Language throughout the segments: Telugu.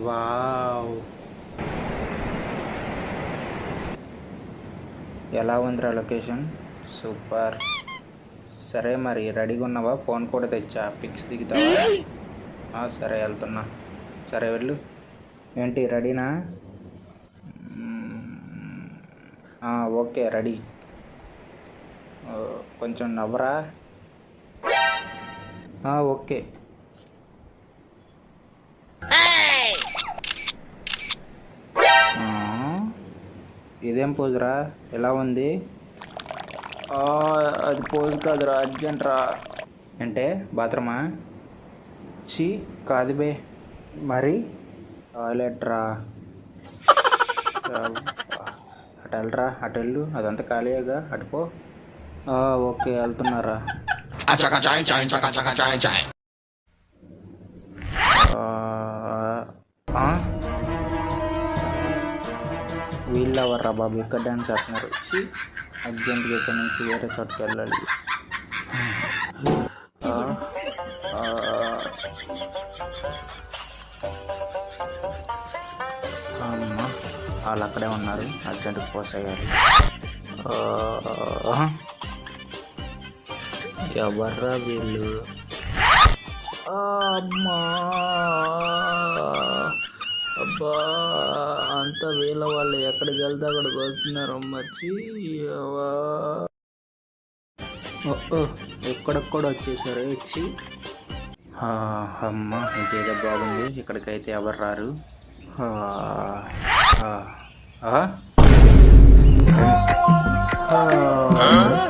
వావ్, ఎలా ఉందిరా లొకేషన్? సూపర్. సరే మరి రెడీగా ఉన్నావా? ఫోన్ కూడా తెచ్చా, పిక్స్ దిగుతావా? సరే వెళ్తున్నా. సరే వెళ్ళు. ఏంటి రెడీనా? Okay ready. కొంచెం నవ్వరా. ఓకే. ఇదేం పోజురా, ఎలా ఉంది? అది పోజు కాదురా, అర్జెంట్ రా. అంటే బాత్రూమా? చీ కాదు బే. మరి టాయిలెట్ రా. అటు వెళ్ళరా, అటు వెళ్ళు, అదంతా ఖాళీగా, అటుపో. ఓకే వెళ్తున్నారా. వీళ్ళు ఎవర్రా బాబు ఇక్కడ డ్యాన్స్ చేస్తున్నారు? అర్జెంట్గా ఇక్కడ నుంచి వేరే చోటుకి వెళ్ళాలి. అమ్మ, వాళ్ళు అక్కడే ఉన్నారు, అర్జెంట్గా పోసేయాలి. ఎవర్రా వీళ్ళు? అమ్మా, అబ్బా, అంతా వీళ్ళ వాళ్ళు ఎక్కడికి వెళ్తే అక్కడికి వస్తున్నారు. మర్చి ఎక్కడెక్కడ వచ్చేసారు. ఇచ్చి అమ్మ, ఇంకేదో బాగుంది. ఇక్కడికైతే ఎవరు రారు.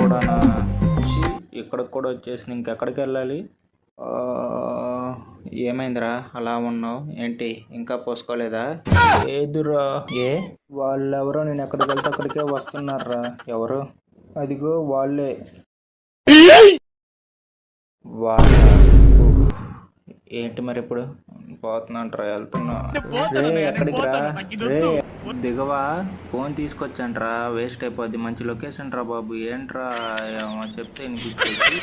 కూడా ఇక్కడికి కూడా వచ్చేసి ఇంకెక్కడికి వెళ్ళాలి? ఏమైందిరా అలా ఉన్నావు? ఏంటి ఇంకా పోసుకోలేదా? ఏదురా. వాళ్ళెవరో నేను ఎక్కడికి వెళ్తే అక్కడికే వస్తున్నారా. ఎవరు? అదిగో వాళ్ళే. వాళ్ళ ఏంటి మరి ఇప్పుడు? పోతున్నాంట్రా, వెళ్తున్నా. ఎక్కడికి రా రే? దిగవా? ఫోన్ తీసుకొచ్చాంట్రా, వేస్ట్ అయిపోద్ది. మంచి లొకేషన్ రా బాబు. ఏంట్రా చెప్తే వినిపించేది.